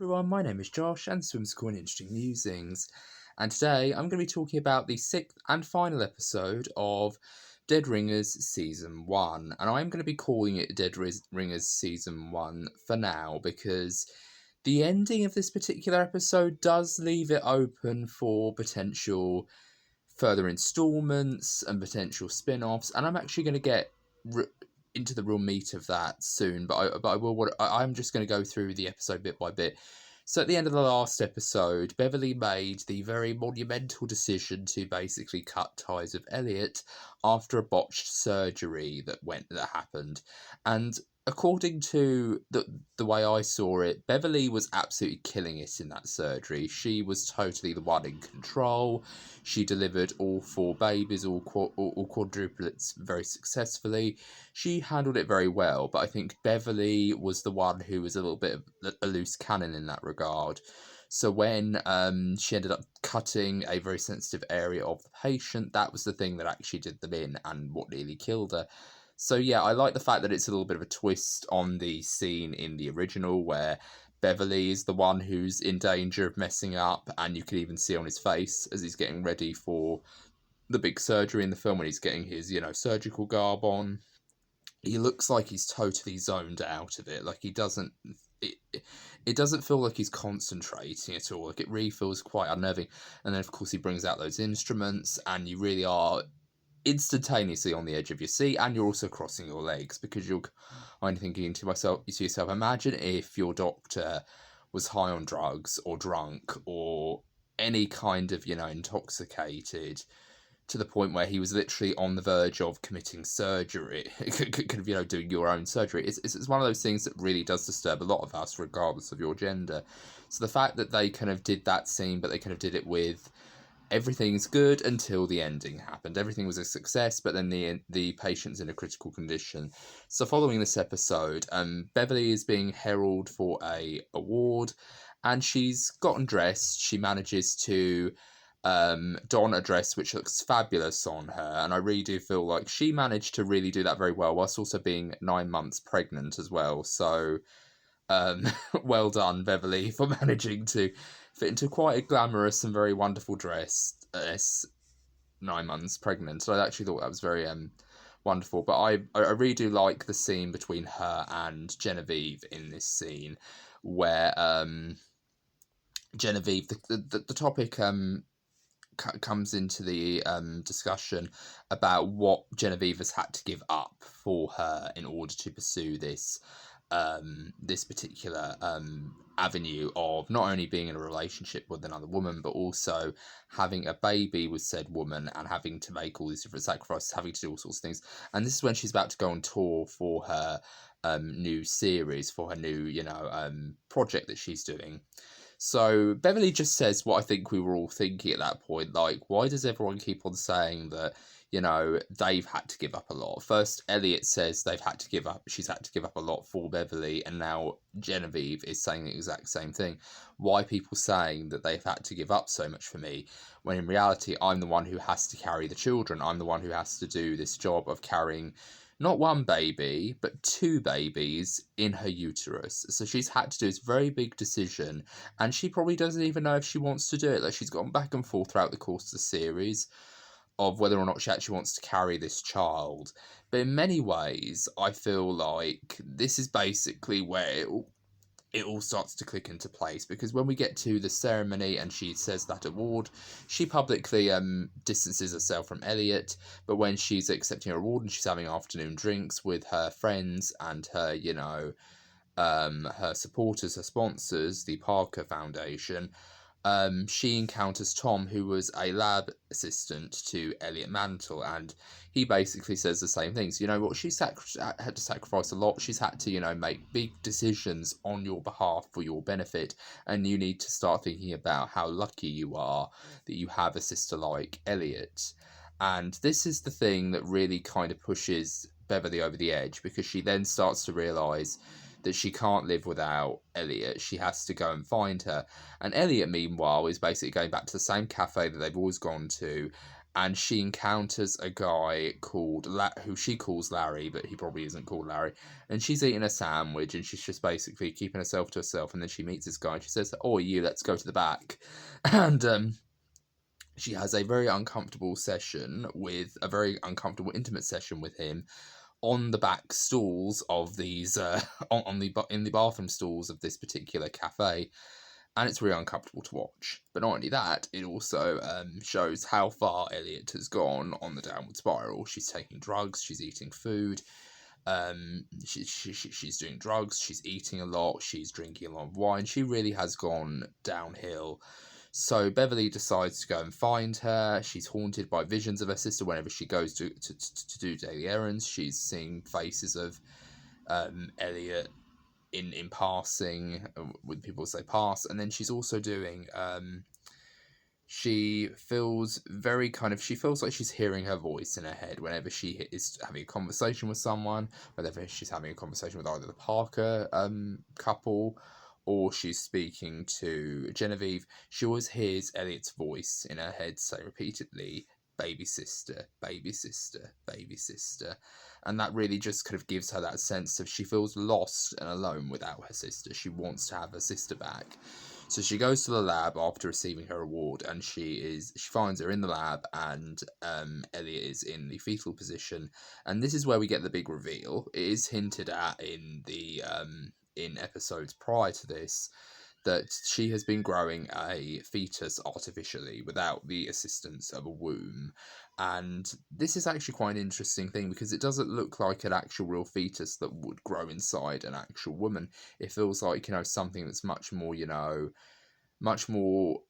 everyone, my name is Josh and this is WHIMS Dead Interesting Musings, and today I'm going to be talking about the 6th and final episode of Dead Ringers Season 1, and I'm going to be calling it Dead Ringers Season 1 for now, because the ending of this particular episode does leave it open for potential further installments and potential spin-offs, and I'm actually going to get into the real meat of that soon, I'm just going to go through the episode bit by bit. So at the end of the last episode, Beverly made the very monumental decision to basically cut ties with Eliot after a botched surgery that happened. And according to the way I saw it, Beverly was absolutely killing it in that surgery. She was totally the one in control. She delivered all 4 babies, all quadruplets, very successfully. She handled it very well, but I think Beverly was the one who was a little bit of a loose cannon in that regard. So when she ended up cutting a very sensitive area of the patient, that was the thing that actually did them in and what nearly killed her. So yeah, I like the fact that it's a little bit of a twist on the scene in the original where Beverly is the one who's in danger of messing up, and you can even see on his face as he's getting ready for the big surgery in the film when he's getting his, surgical garb on. He looks like he's totally zoned out of it. Like it doesn't feel like he's concentrating at all. Like it really feels quite unnerving. And then of course he brings out those instruments, and you really are instantaneously on the edge of your seat, and you're also crossing your legs because I'm thinking to yourself, imagine if your doctor was high on drugs or drunk or any kind of, intoxicated to the point where he was literally on the verge of committing surgery, doing your own surgery. It's one of those things that really does disturb a lot of us, regardless of your gender. So the fact that they kind of did that scene, but they kind of did it with everything's good until the ending happened. Everything was a success, but then the patient's in a critical condition. So following this episode, Beverly is being heralded for a award, and she's gotten dressed. She manages to don a dress which looks fabulous on her, and I really do feel like she managed to really do that very well, whilst also being 9 months pregnant as well. So well done, Beverly, for managing to fit into quite a glamorous and very wonderful dress 9 months pregnant. So I actually thought that was very wonderful. But I really do like the scene between her and Genevieve in this scene, where Genevieve, the topic comes into the discussion about what Genevieve has had to give up for her in order to pursue this particular avenue of not only being in a relationship with another woman, but also having a baby with said woman and having to make all these different sacrifices, having to do all sorts of things. And this is when she's about to go on tour for her new series, for her new, project that she's doing. So Beverly just says what I think we were all thinking at that point, like, why does everyone keep on saying that, they've had to give up a lot? First, Eliot says she's had to give up a lot for Beverly, and now Genevieve is saying the exact same thing. Why are people saying that they've had to give up so much for me, when in reality, I'm the one who has to carry the children. I'm the one who has to do this job of carrying not 1 baby, but 2 babies in her uterus. So she's had to do this very big decision, and she probably doesn't even know if she wants to do it. Like, she's gone back and forth throughout the course of the series of whether or not she actually wants to carry this child. But in many ways, I feel like this is basically where it all starts to click into place, because when we get to the ceremony and she says that award, she publicly distances herself from Eliot, but when she's accepting her award and she's having afternoon drinks with her friends and her, her supporters, her sponsors, the Parker Foundation, she encounters Tom, who was a lab assistant to Eliot Mantle, and he basically says the same things. You know what? She's had to sacrifice a lot. She's had to, make big decisions on your behalf for your benefit, and you need to start thinking about how lucky you are that you have a sister like Eliot. And this is the thing that really kind of pushes Beverly over the edge, because she then starts to realise that she can't live without Eliot. She has to go and find her. And Eliot, meanwhile, is basically going back to the same cafe that they've always gone to, and she encounters a guy called who she calls Larry, but he probably isn't called Larry. And she's eating a sandwich, and she's just basically keeping herself to herself. And then she meets this guy, and she says, "Oh, you, let's go to the back." And she has a very uncomfortable session with a very uncomfortable intimate session with him on the back stalls of these in the bathroom stalls of this particular cafe. And it's really uncomfortable to watch. But not only that, it also shows how far Eliot has gone on the downward spiral. She's taking drugs, she's eating food, she's doing drugs, she's eating a lot, she's drinking a lot of wine. She really has gone downhill. So Beverly decides to go and find her. She's haunted by visions of her sister whenever she goes to do daily errands. She's seeing faces of Eliot in passing, when people say pass. And then she's also doing she feels like she's hearing her voice in her head whenever she is having a conversation with someone, whether she's having a conversation with either the Parker couple or she's speaking to Genevieve. She always hears Eliot's voice in her head say repeatedly, "Baby sister, baby sister, baby sister." And that really just kind of gives her that sense of she feels lost and alone without her sister. She wants to have her sister back. So she goes to the lab after receiving her award, and she finds her in the lab, and Eliot is in the fetal position. And this is where we get the big reveal. It is hinted at in the in episodes prior to this, that she has been growing a fetus artificially without the assistance of a womb. And this is actually quite an interesting thing because it doesn't look like an actual real fetus that would grow inside an actual woman. It feels like, something that's much more, much more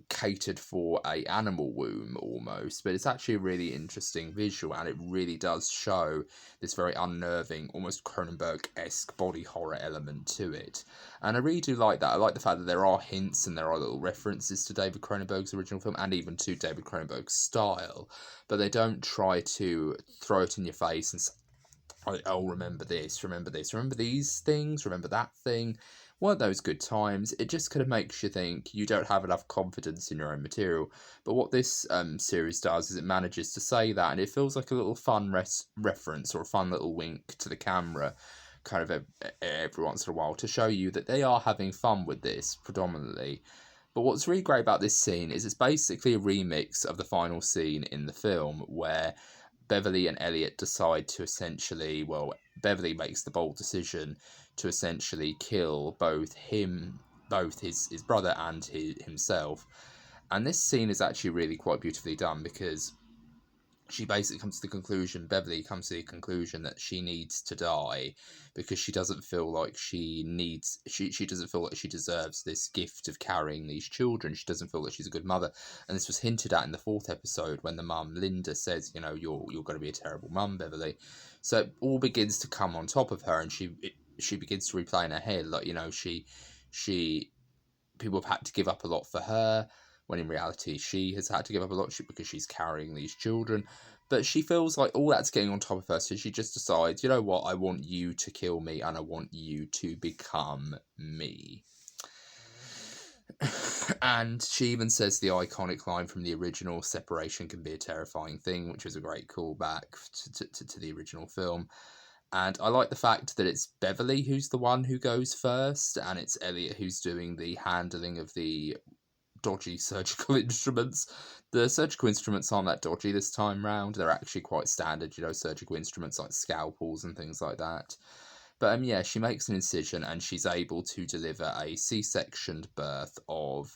catered for a animal womb almost. But it's actually a really interesting visual, and it really does show this very unnerving, almost Cronenberg-esque body horror element to it. And I really do like that. I like the fact that there are hints and there are little references to David Cronenberg's original film and even to David Cronenberg's style, but they don't try to throw it in your face and say, "Oh, remember this, remember these things, remember that thing." Weren't those good times? It just kind of makes you think you don't have enough confidence in your own material. But what this series does is it manages to say that, and it feels like a little fun reference or a fun little wink to the camera, kind of every once in a while, to show you that they are having fun with this predominantly. But what's really great about this scene is it's basically a remix of the final scene in the film where Beverly and Eliot decide to essentially, Beverly makes the bold decision to essentially kill both his brother and himself. And this scene is actually really quite beautifully done because she basically Beverly comes to the conclusion that she needs to die because she doesn't feel like she doesn't feel like she deserves this gift of carrying these children. She doesn't feel that she's a good mother. And this was hinted at in the 4th episode when the mum, Linda, says, you're going to be a terrible mum, Beverly. So it all begins to come on top of her, and she begins to replay in her head, like, people have had to give up a lot for her, when in reality she has had to give up a lot because she's carrying these children. But she feels like all that's getting on top of her, so she just decides, you know what, I want you to kill me, and I want you to become me. And she even says the iconic line from the original, "Separation can be a terrifying thing," which is a great callback to the original film. And I like the fact that it's Beverly who's the one who goes first, and it's Eliot who's doing the handling of the dodgy surgical instruments. The surgical instruments aren't that dodgy this time round. They're actually quite standard, surgical instruments like scalpels and things like that. But she makes an incision and she's able to deliver a C-sectioned birth of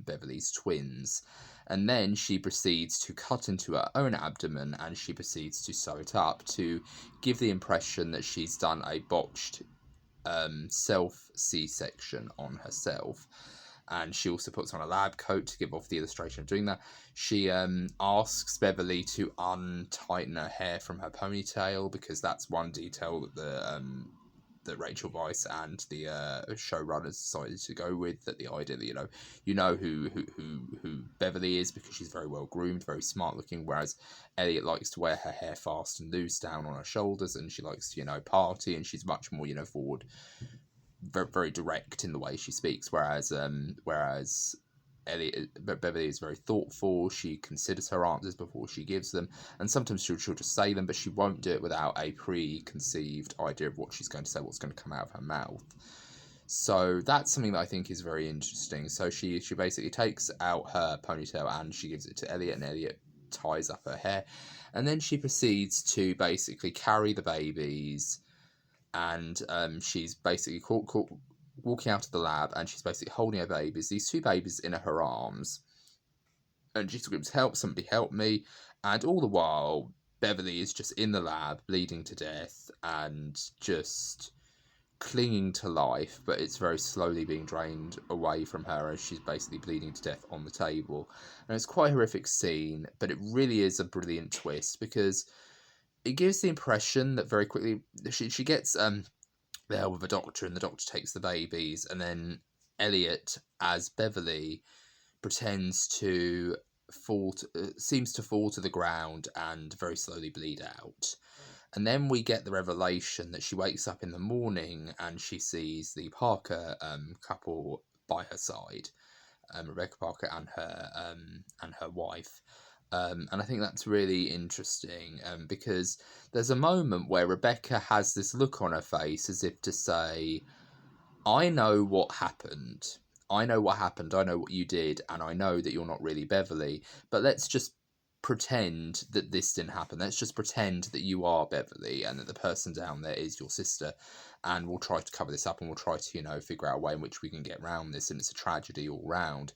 Beverly's twins. And then she proceeds to cut into her own abdomen and she proceeds to sew it up to give the impression that she's done a botched self C-section on herself. And she also puts on a lab coat to give off the illustration of doing that. She asks Beverly to untighten her hair from her ponytail because that's one detail that that Rachel Weisz and the showrunners decided to go with. That the idea that you know who Beverly is because she's very well groomed, very smart looking, whereas Eliot likes to wear her hair fast and loose down on her shoulders, and she likes to party, and she's much more forward, very, very direct in the way she speaks, whereas Beverly is very thoughtful. She considers her answers before she gives them, and sometimes she'll just say them, but she won't do it without a preconceived idea of what she's going to say, what's going to come out of her mouth. So that's something that I think is very interesting. So she basically takes out her ponytail and she gives it to Eliot, and Eliot ties up her hair, and then she proceeds to basically carry the babies, and she's basically walking out of the lab, and she's basically holding her babies, these two babies in her arms, and she screams, "Help, somebody help me," and all the while Beverly is just in the lab bleeding to death and just clinging to life, but it's very slowly being drained away from her as she's basically bleeding to death on the table. And it's quite a horrific scene, but it really is a brilliant twist, because it gives the impression that very quickly she gets the help of a doctor, and the doctor takes the babies, and then Eliot as Beverly pretends to seems to fall to the ground and very slowly bleed out. And then we get the revelation that she wakes up in the morning and she sees the Parker couple by her side, Rebecca Parker and her wife. And I think that's really interesting, because there's a moment where Rebecca has this look on her face as if to say, I know what happened. I know what happened. I know what you did. And I know that you're not really Beverly. But let's just pretend that this didn't happen. Let's just pretend that you are Beverly and that the person down there is your sister. And we'll try to cover this up, and we'll try to, figure out a way in which we can get around this. And it's a tragedy all round.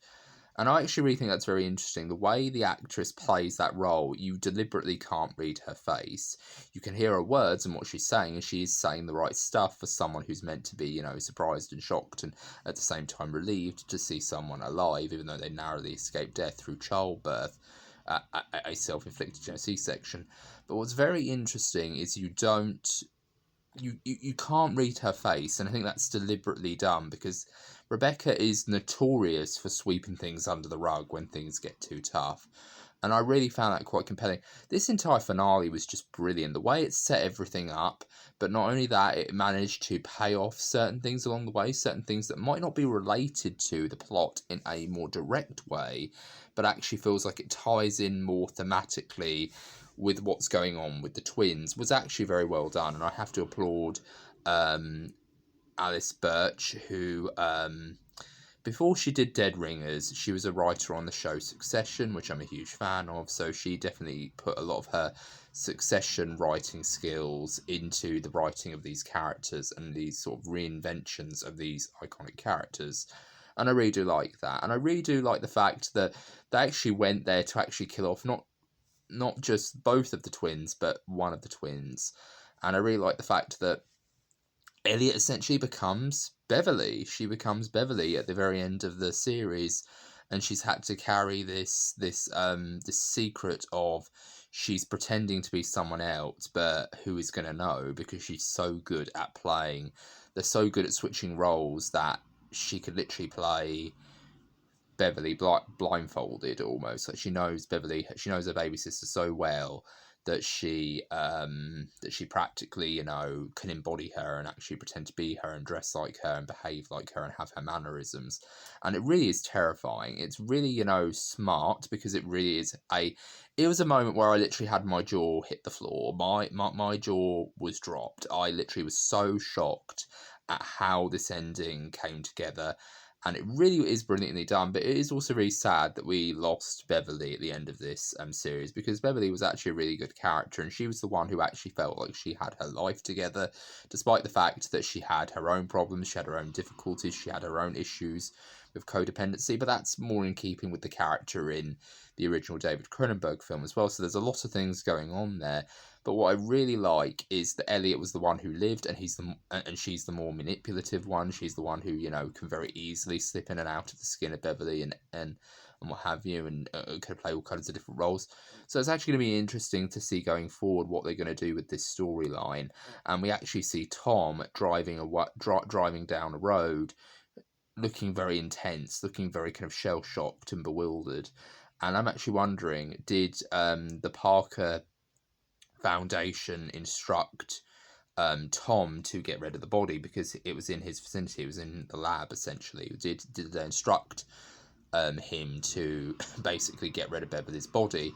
And I actually really think that's very interesting. The way the actress plays that role, you deliberately can't read her face. You can hear her words and what she's saying, and she is saying the right stuff for someone who's meant to be, surprised and shocked, and at the same time relieved to see someone alive, even though they narrowly escaped death through childbirth, a self-inflicted C-section. But what's very interesting is you can't read her face, and I think that's deliberately done, because Rebecca is notorious for sweeping things under the rug when things get too tough, and I really found that quite compelling. This entire finale was just brilliant. The way it set everything up, but not only that, it managed to pay off certain things along the way, certain things that might not be related to the plot in a more direct way, but actually feels like it ties in more thematically with what's going on with the twins. Was actually very well done, and I have to applaud Alice Birch, who before she did Dead Ringers, she was a writer on the show Succession, which I'm a huge fan of, so she definitely put a lot of her Succession writing skills into the writing of these characters and these sort of reinventions of these iconic characters. And I really do like that. And I really do like the fact that they actually went there to actually kill off not just both of the twins, but one of the twins. And I really like the fact that Eliot essentially becomes Beverly. She becomes Beverly at the very end of the series, and she's had to carry this secret of she's pretending to be someone else, but who is going to know, because she's so good at playing. They're so good at switching roles that she could literally play Beverly blindfolded almost. Like she knows Beverly, she knows her baby sister so well that she practically can embody her and actually pretend to be her and dress like her and behave like her and have her mannerisms. And it really is terrifying. It's really smart, because it really is it was a moment where I literally had my jaw hit the floor. My jaw was dropped. I literally was so shocked at how this ending came together. And it really is brilliantly done, but it is also really sad that we lost Beverly at the end of this series, because Beverly was actually a really good character, and she was the one who actually felt like she had her life together, despite the fact that she had her own problems, she had her own difficulties, she had her own issues with codependency, but that's more in keeping with the character in the original David Cronenberg film as well, so there's a lot of things going on there. But what I really like is that Eliot was the one who lived, and she's the more manipulative one. She's the one who can very easily slip in and out of the skin of Beverly and what have you, and can play all kinds of different roles. So it's actually going to be interesting to see going forward what they're going to do with this storyline. And we actually see Tom driving down a road, looking very intense, looking very kind of shell shocked and bewildered. And I'm actually wondering, did the Parker Foundation instruct Tom to get rid of the body, because it was in his vicinity, it was in the lab essentially? Did they instruct him to basically get rid of Beverly's body.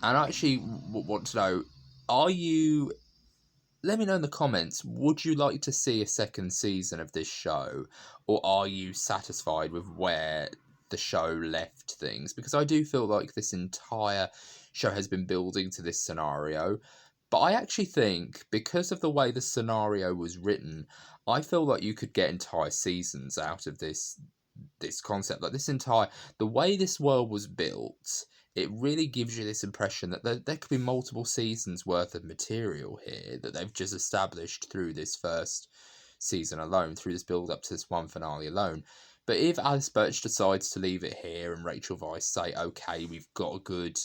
And I actually want to know, are you... Let me know in the comments, would you like to see a second season of this show? Or are you satisfied with where the show left things? Because I do feel like this entire show has been building to this scenario. But I actually think, because of the way the scenario was written, I feel like you could get entire seasons out of this concept. Like, the way this world was built, it really gives you this impression that there could be multiple seasons worth of material here that they've just established through this first season alone, through this build up to this one finale alone. But if Alice Birch decides to leave it here and Rachel Weisz say, okay, we've got a good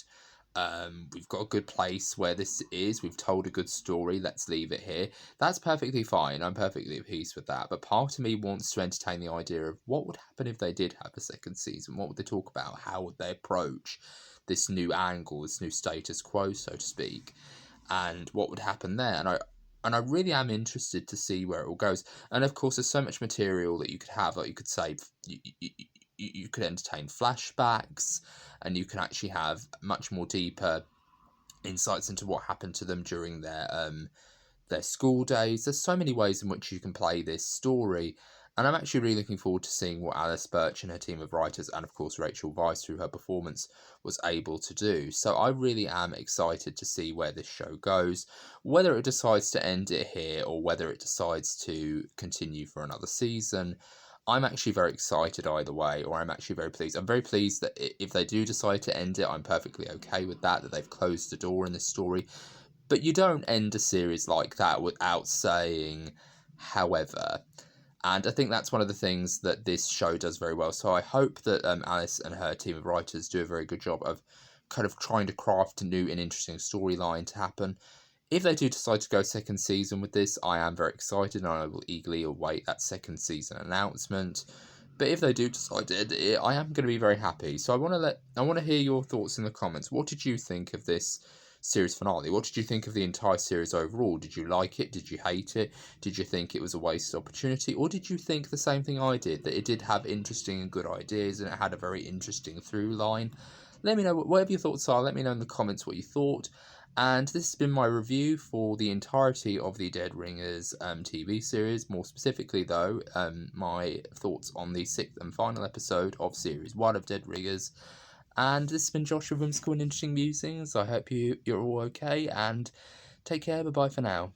place where this is, we've told a good story, let's leave it here, that's perfectly fine. I'm perfectly at peace with that. But part of me wants to entertain the idea of what would happen if they did have a second season. What would they talk about? How would they approach this new angle, this new status quo, so to speak? And what would happen there? And I really am interested to see where it all goes. And of course, there's so much material that you could have. Like, you could say, you could entertain flashbacks, and you can actually have much more deeper insights into what happened to them during their school days. There's so many ways in which you can play this story, and I'm actually really looking forward to seeing what Alice Birch and her team of writers, and of course Rachel Weisz through her performance, was able to do. So I really am excited to see where this show goes, whether it decides to end it here or whether it decides to continue for another season. I'm actually very excited either way, or I'm actually very pleased. I'm very pleased that if they do decide to end it, I'm perfectly okay with that they've closed the door in this story. But you don't end a series like that without saying, however. And I think that's one of the things that this show does very well. So I hope that Alice and her team of writers do a very good job of kind of trying to craft a new and interesting storyline to happen. If they do decide to go second season with this, I am very excited, and I will eagerly await that second season announcement. But if they do decide to end it, I am going to be very happy. So I want to hear your thoughts in the comments. What did you think of this series finale? What did you think of the entire series overall? Did you like it? Did you hate it? Did you think it was a wasted opportunity? Or did you think the same thing I did, that it did have interesting and good ideas and it had a very interesting through line? Let me know whatever your thoughts are. Let me know in the comments what you thought. And this has been my review for the entirety of the Dead Ringers TV series. More specifically, though, my thoughts on the 6th and final episode of Series 1 of Dead Ringers. And this has been Josh with Whimsical and Interesting Musings. I hope you're all okay, and take care. Bye-bye for now.